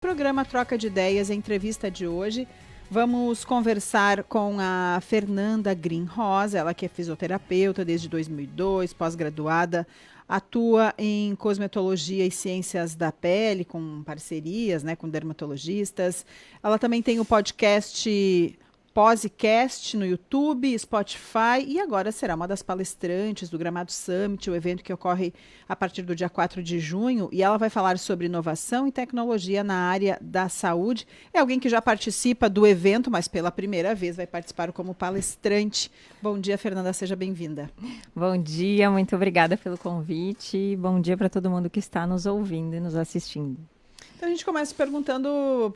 Programa Troca de Ideias, a entrevista de hoje. Vamos conversar com a Fernanda Green Rosa, ela que é fisioterapeuta desde 2002, pós-graduada, atua em cosmetologia e ciências da pele, com parcerias, com dermatologistas. Ela também tem o podcast Posecast no YouTube, Spotify, e agora será uma das palestrantes do Gramado Summit, o evento que ocorre a partir do dia 4 de junho, e ela vai falar sobre inovação e tecnologia na área da saúde. É alguém que já participa do evento, mas pela primeira vez vai participar como palestrante. Bom dia, Fernanda, seja bem-vinda. Bom dia, muito obrigada pelo convite. Bom dia para todo mundo que está nos ouvindo e nos assistindo. Então a gente começa perguntando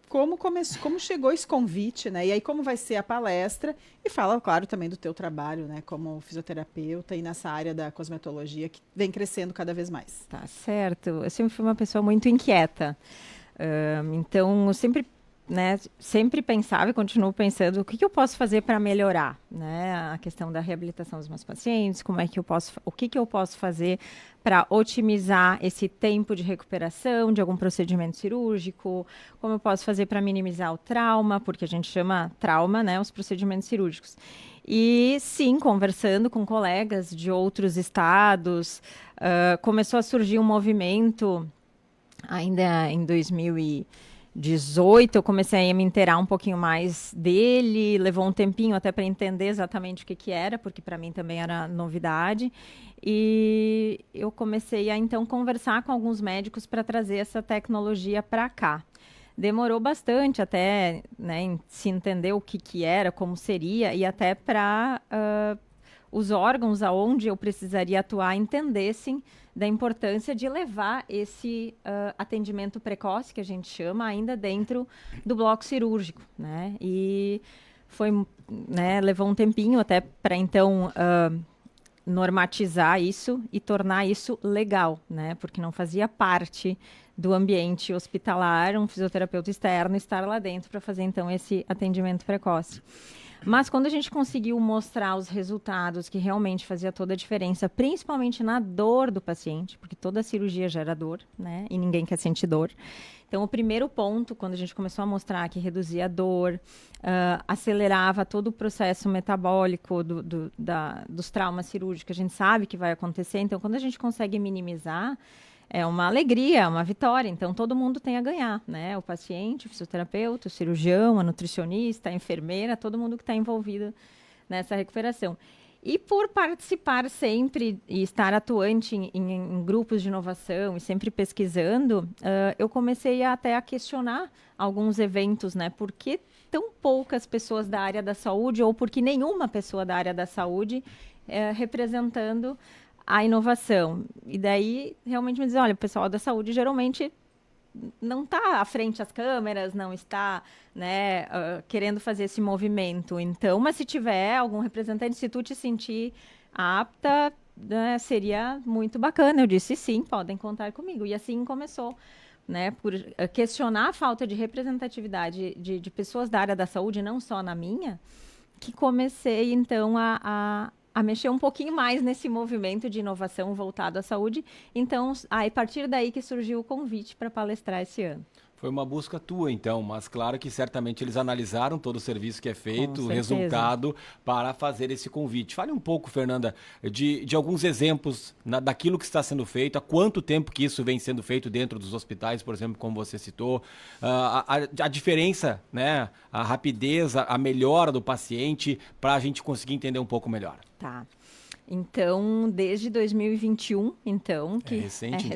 como chegou esse convite, E aí como vai ser a palestra, e fala, claro, também do teu trabalho, como fisioterapeuta e nessa área da cosmetologia que vem crescendo cada vez mais. Tá certo. Eu sempre fui uma pessoa muito inquieta. Então, eu sempre pensava e continuo pensando o que eu posso fazer para melhorar, a questão da reabilitação dos meus pacientes, o que eu posso fazer para otimizar esse tempo de recuperação de algum procedimento cirúrgico, como eu posso fazer para minimizar o trauma, porque a gente chama trauma, os procedimentos cirúrgicos. E sim, conversando com colegas de outros estados, começou a surgir um movimento ainda em 2018, eu comecei a me inteirar um pouquinho mais dele, levou um tempinho até para entender exatamente o que era, porque para mim também era novidade, e eu comecei a então conversar com alguns médicos para trazer essa tecnologia para cá. Demorou bastante até se entender o que era, como seria, e até para os órgãos aonde eu precisaria atuar entendessem da importância de levar esse atendimento precoce, que a gente chama, ainda dentro do bloco cirúrgico, E levou um tempinho até para, então, normatizar isso e tornar isso legal, Porque não fazia parte do ambiente hospitalar um fisioterapeuta externo estar lá dentro para fazer, então, esse atendimento precoce. Mas quando a gente conseguiu mostrar os resultados que realmente fazia toda a diferença, principalmente na dor do paciente, porque toda cirurgia gera dor, e ninguém quer sentir dor. Então, o primeiro ponto, quando a gente começou a mostrar que reduzia a dor, acelerava todo o processo metabólico dos traumas cirúrgicos, a gente sabe que vai acontecer. Então, quando a gente consegue minimizar, é uma alegria, uma vitória. Então, todo mundo tem a ganhar, O paciente, o fisioterapeuta, o cirurgião, a nutricionista, a enfermeira, todo mundo que está envolvido nessa recuperação. E por participar sempre e estar atuante em grupos de inovação e sempre pesquisando, eu comecei até a questionar alguns eventos, Por que tão poucas pessoas da área da saúde, ou por que nenhuma pessoa da área da saúde representando a inovação? E daí realmente me dizer, olha, o pessoal da saúde geralmente não está à frente às câmeras, não está querendo fazer esse movimento. Então, mas se tiver algum representante, se tu te sentir apta, seria muito bacana. Eu disse, sim, podem contar comigo. E assim começou, por questionar a falta de representatividade de pessoas da área da saúde, não só na minha, que comecei, então, a mexer um pouquinho mais nesse movimento de inovação voltado à saúde. Então, a partir daí que surgiu o convite para palestrar esse ano. Foi uma busca tua, então, mas claro que certamente eles analisaram todo o serviço que é feito, o resultado, para fazer esse convite. Fale um pouco, Fernanda, de alguns exemplos daquilo que está sendo feito, há quanto tempo que isso vem sendo feito dentro dos hospitais, por exemplo, como você citou, a diferença, a rapidez, a melhora do paciente, para a gente conseguir entender um pouco melhor. Tá. Então, desde 2021, então, que recente,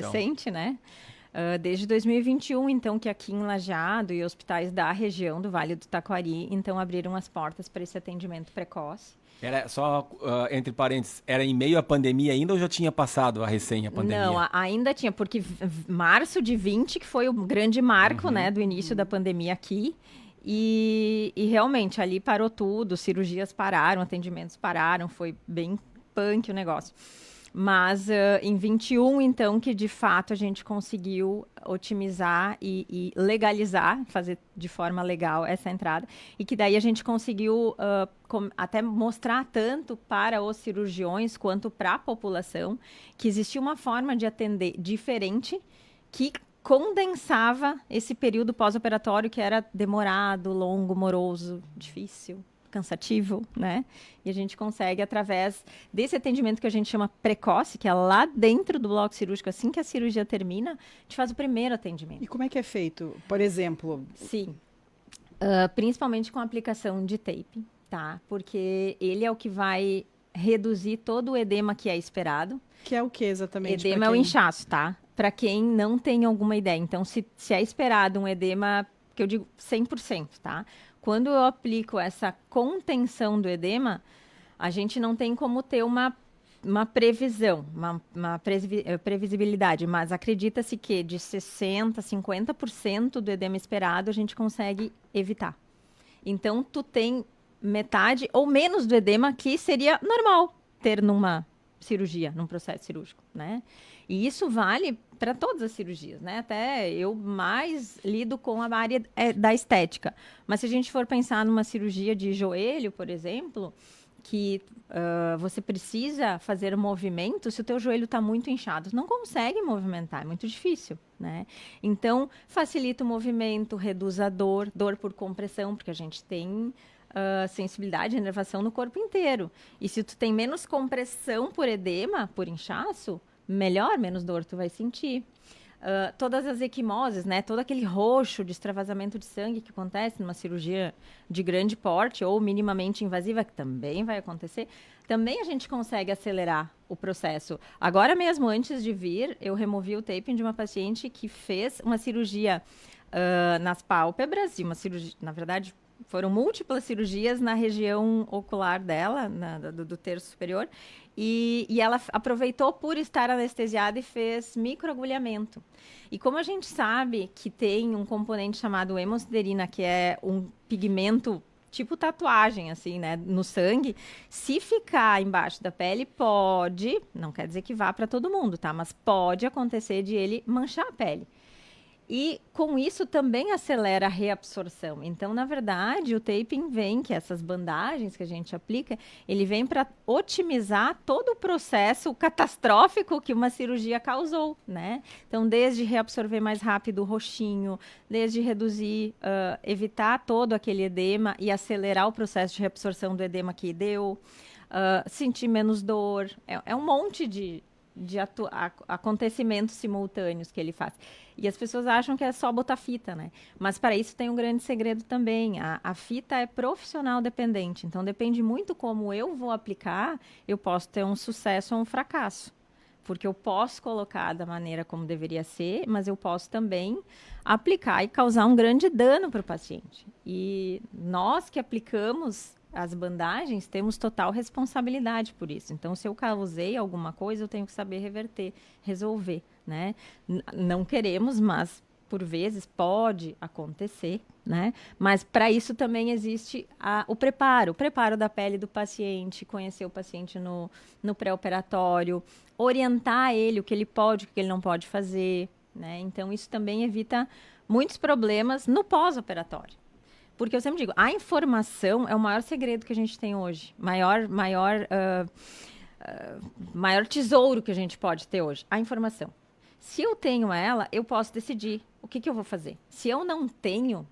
desde 2021, então, que aqui em Lajeado e hospitais da região do Vale do Taquari, então, abriram as portas para esse atendimento precoce. Era só, entre parênteses, era em meio à pandemia ainda ou já tinha passado a pandemia? Não, ainda tinha, porque março de 20, que foi o grande marco, do início da pandemia aqui, e realmente ali parou tudo, cirurgias pararam, atendimentos pararam, foi bem punk o negócio. Mas em 21, então, que de fato a gente conseguiu otimizar e legalizar, fazer de forma legal essa entrada. E que daí a gente conseguiu até mostrar tanto para os cirurgiões quanto para a população que existia uma forma de atender diferente que condensava esse período pós-operatório que era demorado, longo, moroso, difícil, cansativo, né? E a gente consegue, através desse atendimento que a gente chama precoce, que é lá dentro do bloco cirúrgico, assim que a cirurgia termina, a gente faz o primeiro atendimento. E como é que é feito? Por exemplo... Sim, principalmente com a aplicação de tape, tá? Porque ele é o que vai reduzir todo o edema que é esperado. Que é o que exatamente? Edema é o inchaço, tá? Para quem não tem alguma ideia. Então, se é esperado um edema, que eu digo 100%, tá? Quando eu aplico essa contenção do edema, a gente não tem como ter uma previsão, uma previsibilidade, mas acredita-se que de 60%, 50% do edema esperado a gente consegue evitar. Então, tu tem metade ou menos do edema que seria normal ter numa cirurgia, num processo cirúrgico, né? E isso vale para todas as cirurgias, né? Até eu mais lido com a área da estética. Mas se a gente for pensar numa cirurgia de joelho, por exemplo, que você precisa fazer movimento, se o teu joelho está muito inchado, você não consegue movimentar, é muito difícil, né? Então, facilita o movimento, reduz a dor por compressão, porque a gente tem sensibilidade e inervação no corpo inteiro. E se tu tem menos compressão por edema, por inchaço, melhor, menos dor tu vai sentir. Todas as equimoses, né? Todo aquele roxo de extravasamento de sangue que acontece numa cirurgia de grande porte ou minimamente invasiva, que também vai acontecer, também a gente consegue acelerar o processo. Agora mesmo, antes de vir, eu removi o taping de uma paciente que fez uma cirurgia nas pálpebras, e uma cirurgia, na verdade, foram múltiplas cirurgias na região ocular dela, do terço superior, e ela aproveitou por estar anestesiada e fez microagulhamento. E como a gente sabe que tem um componente chamado hemosiderina, que é um pigmento tipo tatuagem, assim, né, no sangue, se ficar embaixo da pele, pode, não quer dizer que vá para todo mundo, tá? Mas pode acontecer de ele manchar a pele. E com isso também acelera a reabsorção. Então, na verdade, o taping vem, que essas bandagens que a gente aplica, ele vem para otimizar todo o processo catastrófico que uma cirurgia causou, né? Então, desde reabsorver mais rápido o roxinho, desde reduzir, evitar todo aquele edema e acelerar o processo de reabsorção do edema que deu, sentir menos dor. É um monte de acontecimentos simultâneos que ele faz. E as pessoas acham que é só botar fita, né? Mas para isso tem um grande segredo também. A fita é profissional dependente. Então, depende muito como eu vou aplicar, eu posso ter um sucesso ou um fracasso. Porque eu posso colocar da maneira como deveria ser, mas eu posso também aplicar e causar um grande dano para o paciente. E nós que aplicamos as bandagens, temos total responsabilidade por isso. Então, se eu causei alguma coisa, eu tenho que saber reverter, resolver, né? Não queremos, mas por vezes pode acontecer, né? Mas para isso também existe o preparo da pele do paciente, conhecer o paciente no pré-operatório, orientar ele o que ele pode, o que ele não pode fazer, né? Então, isso também evita muitos problemas no pós-operatório. Porque eu sempre digo, a informação é o maior segredo que a gente tem hoje. Maior tesouro que a gente pode ter hoje. A informação. Se eu tenho ela, eu posso decidir o que eu vou fazer. Se eu não tenho,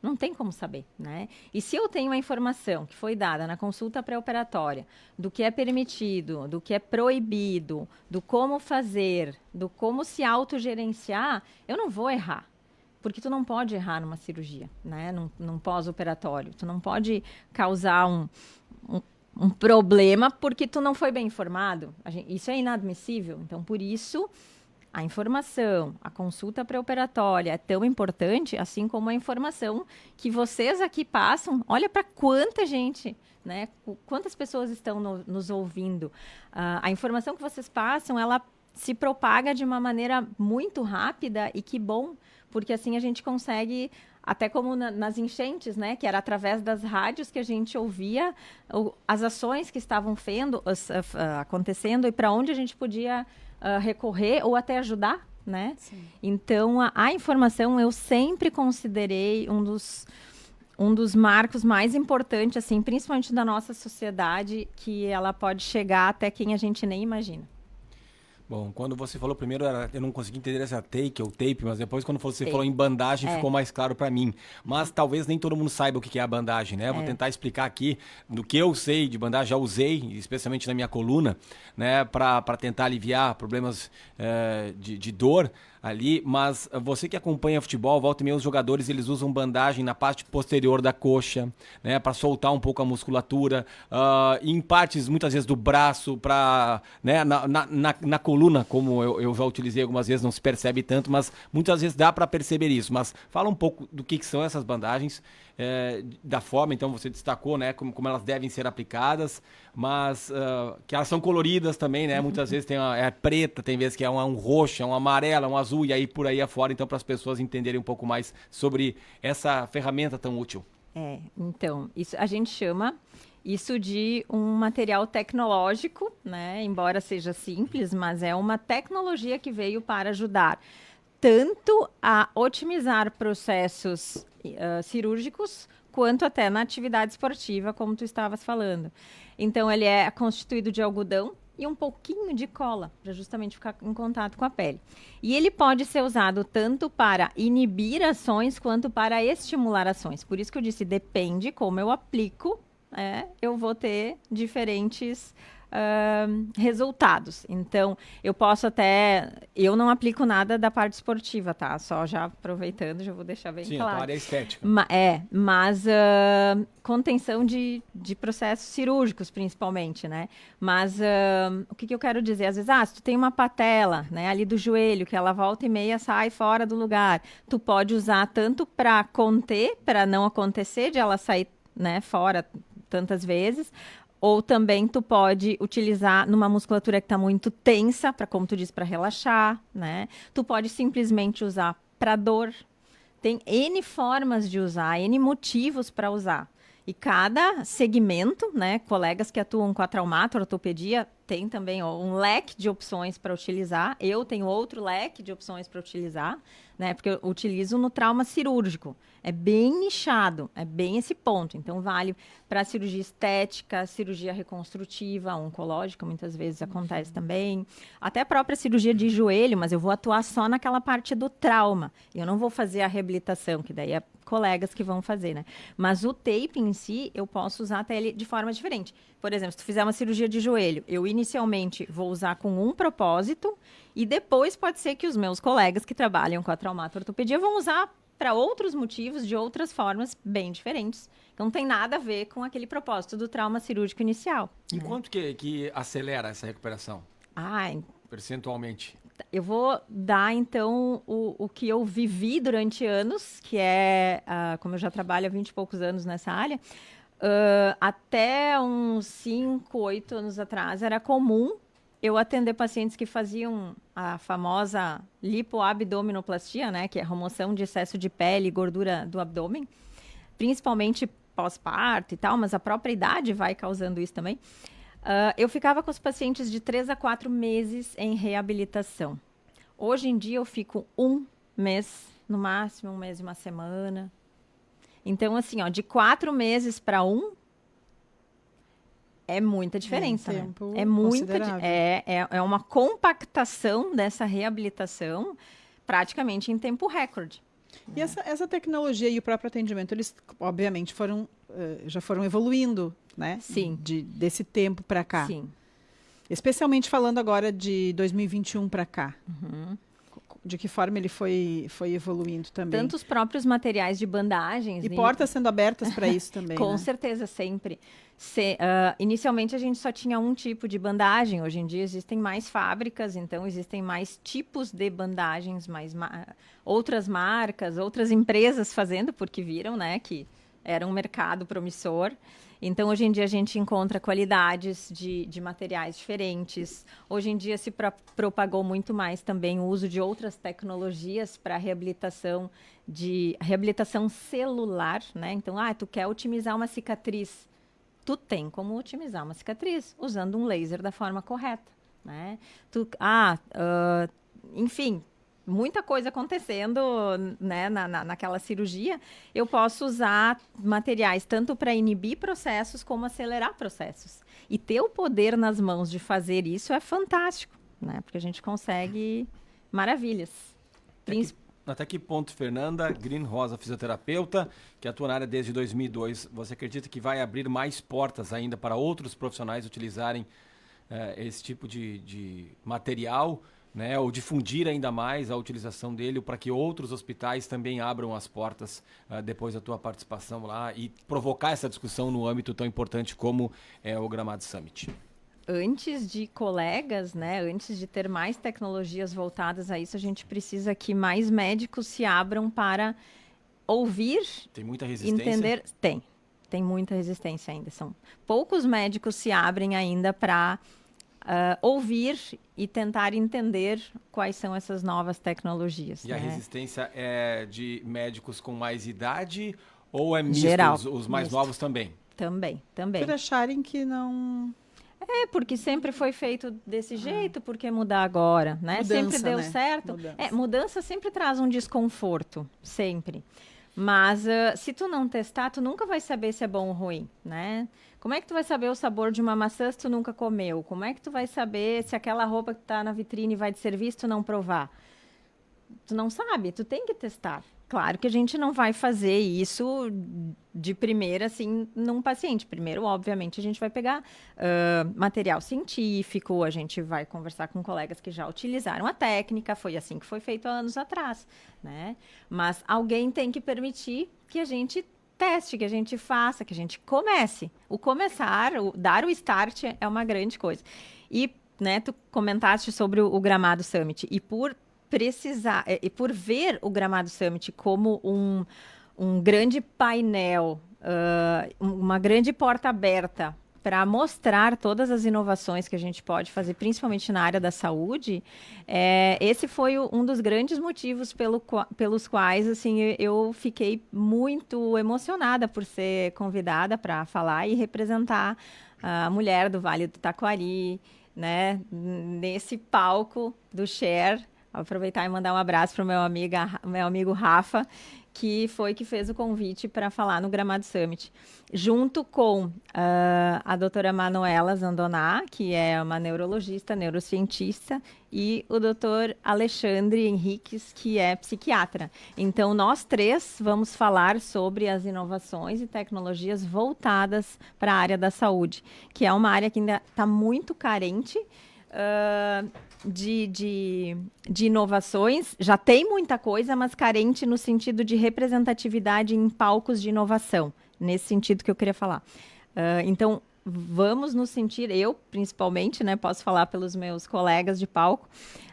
não tem como saber, né? E se eu tenho a informação que foi dada na consulta pré-operatória, do que é permitido, do que é proibido, do como fazer, do como se autogerenciar, eu não vou errar. Porque tu não pode errar numa cirurgia, né? Num pós-operatório. Tu não pode causar um problema porque tu não foi bem informado. Isso é inadmissível. Então, por isso, a informação, a consulta pré-operatória é tão importante, assim como a informação que vocês aqui passam. Olha para quanta gente, né? Quantas pessoas estão nos ouvindo. A informação que vocês passam, ela se propaga de uma maneira muito rápida e que bom, porque assim a gente consegue, até como nas enchentes, né, que era através das rádios que a gente ouvia as ações que estavam acontecendo e para onde a gente podia recorrer ou até ajudar, né? Sim. Então, a informação eu sempre considerei um dos marcos mais importantes, assim, principalmente da nossa sociedade, que ela pode chegar até quem a gente nem imagina. Bom, quando você falou primeiro, eu não consegui entender se era take ou tape, mas depois quando você falou em bandagem, ficou mais claro para mim. Mas talvez nem todo mundo saiba o que é a bandagem, né? Vou tentar explicar aqui do que eu sei de bandagem, já usei, especialmente na minha coluna, né? Para tentar aliviar problemas de dor ali, mas você que acompanha futebol, volta e meia, os jogadores, eles usam bandagem na parte posterior da coxa, né, para soltar um pouco a musculatura, em partes, muitas vezes, do braço, né, na coluna, como eu já utilizei algumas vezes, não se percebe tanto, mas muitas vezes dá para perceber isso. Mas fala um pouco do que são essas bandagens, da forma, então você destacou, né, como elas devem ser aplicadas, mas que elas são coloridas também, né, muitas vezes é preta, tem vezes que é um roxo, é um amarelo, é um azul, e aí por aí afora, então para as pessoas entenderem um pouco mais sobre essa ferramenta tão útil. Então, isso, a gente chama isso de um material tecnológico, né, embora seja simples, mas é uma tecnologia que veio para ajudar tanto a otimizar processos cirúrgicos, quanto até na atividade esportiva, como tu estavas falando. Então, ele é constituído de algodão e um pouquinho de cola, para justamente ficar em contato com a pele. E ele pode ser usado tanto para inibir ações, quanto para estimular ações. Por isso que eu disse, depende como eu aplico, eu vou ter diferentes resultados. Então, eu posso até... Eu não aplico nada da parte esportiva, tá? Só já aproveitando, já vou deixar bem claro. Sim, a área estética. Mas contenção de processos cirúrgicos, principalmente, né? Mas o que eu quero dizer? Às vezes, se tu tem uma patela, né, ali do joelho, que ela volta e meia sai fora do lugar, tu pode usar tanto para conter, para não acontecer de ela sair, né, fora tantas vezes, ou também tu pode utilizar numa musculatura que está muito tensa, para, como tu diz, para relaxar, né? Tu pode simplesmente usar para dor. Tem N formas de usar, N motivos para usar. E cada segmento, né, colegas que atuam com a traumato, ortopedia, tem também um leque de opções para utilizar. Eu tenho outro leque de opções para utilizar, né, porque eu utilizo no trauma cirúrgico. É bem nichado, é bem esse ponto. Então, vale para cirurgia estética, cirurgia reconstrutiva, oncológica, muitas vezes acontece também. Até a própria cirurgia de joelho, mas eu vou atuar só naquela parte do trauma. Eu não vou fazer a reabilitação, que daí é colegas que vão fazer, né? Mas o tape em si, eu posso usar até ele de forma diferente. Por exemplo, se tu fizer uma cirurgia de joelho, eu inicialmente vou usar com um propósito e depois pode ser que os meus colegas que trabalham com a traumato-ortopedia vão usar para outros motivos, de outras formas bem diferentes. Então, não tem nada a ver com aquele propósito do trauma cirúrgico inicial. E quanto que acelera essa recuperação? Percentualmente? Eu vou dar, então, o que eu vivi durante anos, que é, como eu já trabalho há 20 e poucos anos nessa área, até uns 5, 8 anos atrás, era comum eu atender pacientes que faziam a famosa lipoabdominoplastia, né, que é a remoção de excesso de pele e gordura do abdômen, principalmente pós-parto e tal, mas a própria idade vai causando isso também. Eu ficava com os pacientes de 3 a 4 meses em reabilitação. Hoje em dia eu fico 1 mês, no máximo 1 mês e uma semana. Então, assim, de 4 meses para 1, é muita diferença, né? É muita, é uma compactação dessa reabilitação praticamente em tempo recorde. E essa tecnologia e o próprio atendimento, eles obviamente já foram evoluindo, né? Sim. Desse tempo para cá. Sim. Especialmente falando agora de 2021 para cá. Uhum. De que forma ele foi evoluindo também. Tanto os próprios materiais de bandagens. E portas sendo abertas para isso também. Com né? certeza, sempre. Inicialmente a gente só tinha um tipo de bandagem. Hoje em dia existem mais fábricas, então existem mais tipos de bandagens, outras marcas, outras empresas fazendo, porque viram, né, que era um mercado promissor. Então, hoje em dia, a gente encontra qualidades de materiais diferentes. Hoje em dia, se propagou muito mais também o uso de outras tecnologias para reabilitação celular, né? Então, tu quer otimizar uma cicatriz. Tu tem como otimizar uma cicatriz usando um laser da forma correta, né? Enfim... muita coisa acontecendo, né, naquela cirurgia, eu posso usar materiais tanto para inibir processos como acelerar processos. E ter o poder nas mãos de fazer isso é fantástico, né? Porque a gente consegue maravilhas. Até que ponto, Fernanda Green Rosa, fisioterapeuta, que atua na área desde 2002, você acredita que vai abrir mais portas ainda para outros profissionais utilizarem esse tipo de material, né, ou difundir ainda mais a utilização dele para que outros hospitais também abram as portas depois da tua participação lá e provocar essa discussão no âmbito tão importante como é o Gramado Summit? Antes de colegas, né, antes de ter mais tecnologias voltadas a isso, a gente precisa que mais médicos se abram para ouvir, tem muita resistência? Entender. Tem muita resistência ainda. São poucos médicos se abrem ainda para ouvir e tentar entender quais são essas novas tecnologias. E a resistência é de médicos com mais idade ou é misto? Geral, os mais novos também? Também. Por acharem que não... Porque sempre foi feito desse jeito, por que mudar agora, né? Mudança, sempre deu né? certo. Mudança sempre traz um desconforto, sempre. Mas se tu não testar, tu nunca vai saber se é bom ou ruim, né? Como é que tu vai saber o sabor de uma maçã se tu nunca comeu? Como é que tu vai saber se aquela roupa que tá na vitrine vai te servir se tu não provar? Tu não sabe, tu tem que testar. Claro que a gente não vai fazer isso de primeira, assim, num paciente. Primeiro, obviamente, a gente vai pegar material científico, a gente vai conversar com colegas que já utilizaram a técnica, foi assim que foi feito há anos atrás, né? Mas alguém tem que permitir que a gente teste, que a gente faça, que a gente comece. O começar, dar o start é uma grande coisa. E, né, tu comentaste sobre o Gramado Summit, e por ver o Gramado Summit como um grande painel, uma grande porta aberta para mostrar todas as inovações que a gente pode fazer, principalmente na área da saúde, esse foi um dos grandes motivos pelos quais assim, eu fiquei muito emocionada por ser convidada para falar e representar a mulher do Vale do Taquari, né, nesse palco do Share. Aproveitar e mandar um abraço para o meu amigo Rafa, que fez o convite para falar no Gramado Summit, junto com a doutora Manuela Zandoná, que é uma neurologista, neurocientista, e o doutor Alexandre Henriques, que é psiquiatra. Então, nós três vamos falar sobre as inovações e tecnologias voltadas para a área da saúde, que é uma área que ainda está muito carente de inovações. Já tem muita coisa, mas carente no sentido de representatividade em palcos de inovação, nesse sentido que eu queria falar. Então, vamos nos sentir, eu principalmente, né, posso falar pelos meus colegas de palco,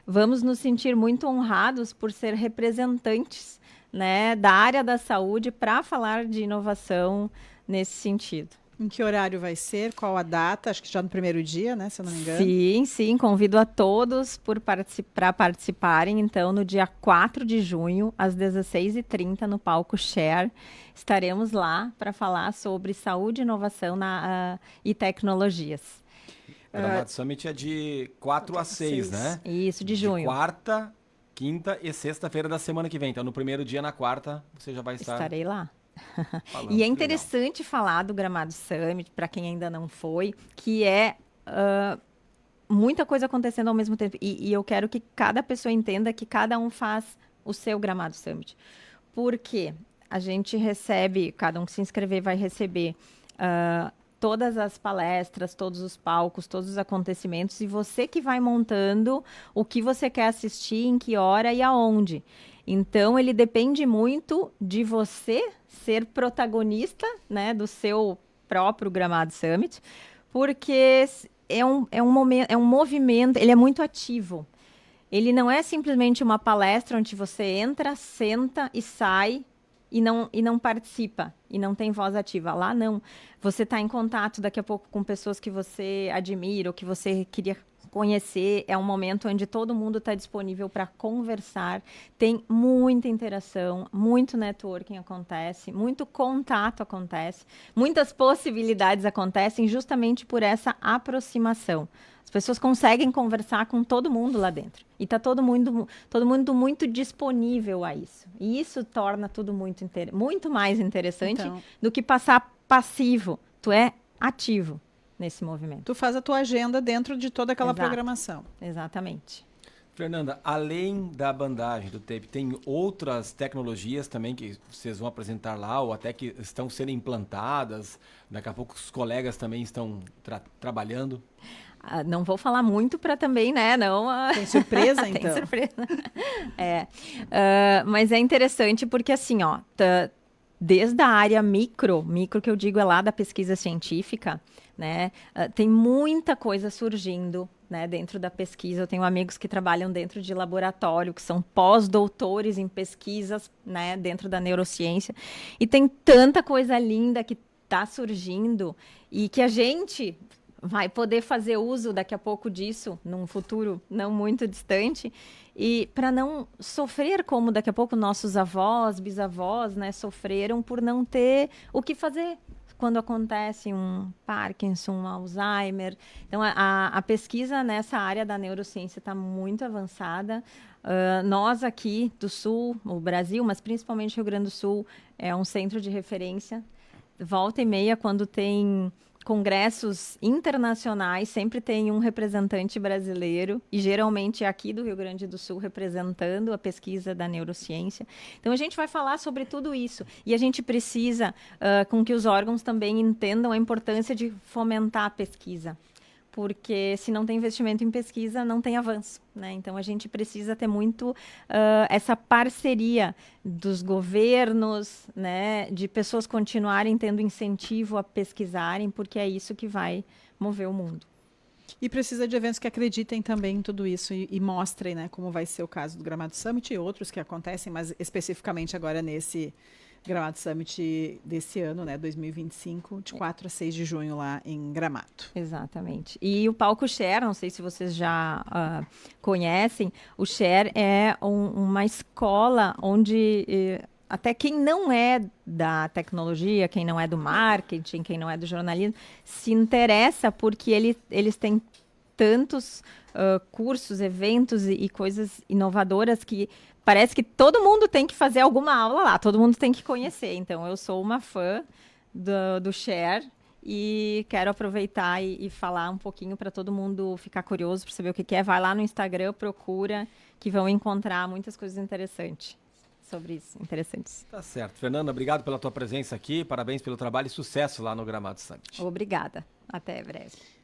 vamos nos sentir muito honrados por ser representantes, né, da área da saúde para falar de inovação nesse sentido. Em que horário vai ser? Qual a data? Acho que já no primeiro dia, né? Se eu não me engano. Sim. Convido a todos para participarem. Então, no dia 4 de junho, às 16h30, no palco Share, estaremos lá para falar sobre saúde, inovação e tecnologias. O Gramado Summit é de 4 a 6, né? Isso, de junho. Quarta, quinta e sexta-feira da semana que vem. Então, no primeiro dia, na quarta, você já vai estar... Estarei lá. Falando, e é interessante legal. Falar do Gramado Summit, para quem ainda não foi, que é muita coisa acontecendo ao mesmo tempo. E eu quero que cada pessoa entenda que cada um faz o seu Gramado Summit. Porque a gente recebe, cada um que se inscrever vai receber todas as palestras, todos os palcos, todos os acontecimentos, e você que vai montando o que você quer assistir, em que hora e aonde. Então, ele depende muito de você ser protagonista, né, do seu próprio Gramado Summit, porque é um movimento, ele é muito ativo. Ele não é simplesmente uma palestra onde você entra, senta e sai e não participa, e não tem voz ativa. Lá, não. Você está em contato daqui a pouco com pessoas que você admira ou que você queria conhecer. É um momento onde todo mundo está disponível para conversar, tem muita interação, muito networking acontece, muito contato acontece, muitas possibilidades acontecem justamente por essa aproximação. As pessoas conseguem conversar com todo mundo lá dentro. E está todo mundo muito disponível a isso. E isso torna tudo muito mais interessante do que passar passivo. Tu é ativo. nesse movimento. Tu faz a tua agenda dentro de toda aquela Exato. programação. Exatamente. Fernanda, além da bandagem do tape, tem outras tecnologias também que vocês vão apresentar lá ou até que estão sendo implantadas? Daqui a pouco os colegas também estão trabalhando? Não vou falar muito para também, né? Não, Tem surpresa, então? Tem surpresa. Mas é interessante porque, assim, ó, desde a área micro que eu digo é lá da pesquisa científica, né? Tem muita coisa surgindo, né, dentro da pesquisa. Eu tenho amigos que trabalham dentro de laboratório, que são pós-doutores em pesquisas, né, dentro da neurociência. E tem tanta coisa linda que está surgindo e que a gente vai poder fazer uso daqui a pouco disso, num futuro não muito distante, e para não sofrer como daqui a pouco nossos avós, bisavós, né, sofreram por não ter o que fazer quando acontece um Parkinson, um Alzheimer. Então, a pesquisa nessa área da neurociência está muito avançada. Nós aqui do Sul, o Brasil, mas principalmente o Rio Grande do Sul, é um centro de referência. Volta e meia, quando tem congressos internacionais, sempre tem um representante brasileiro, e geralmente é aqui do Rio Grande do Sul representando a pesquisa da neurociência. Então, a gente vai falar sobre tudo isso. E a gente precisa com que os órgãos também entendam a importância de fomentar a pesquisa. Porque se não tem investimento em pesquisa, não tem avanço, né? Então, a gente precisa ter muito essa parceria dos governos, né? De pessoas continuarem tendo incentivo a pesquisarem, porque é isso que vai mover o mundo. E precisa de eventos que acreditem também em tudo isso e mostrem, né, como vai ser o caso do Gramado Summit e outros que acontecem, mas especificamente agora nesse Gramado Summit desse ano, né, 2025, de 4 a 6 de junho lá em Gramado. Exatamente. E o Palco Share, não sei se vocês já conhecem, o Share é uma escola onde até quem não é da tecnologia, quem não é do marketing, quem não é do jornalismo, se interessa porque eles têm tantos cursos, eventos e coisas inovadoras que parece que todo mundo tem que fazer alguma aula lá, todo mundo tem que conhecer. Então, eu sou uma fã do Share e quero aproveitar e falar um pouquinho para todo mundo ficar curioso para saber o que é. Vai lá no Instagram, procura, que vão encontrar muitas coisas interessantes sobre isso, interessantes. Tá certo. Fernanda, obrigado pela tua presença aqui, parabéns pelo trabalho e sucesso lá no Gramado Summit. Obrigada. Até breve.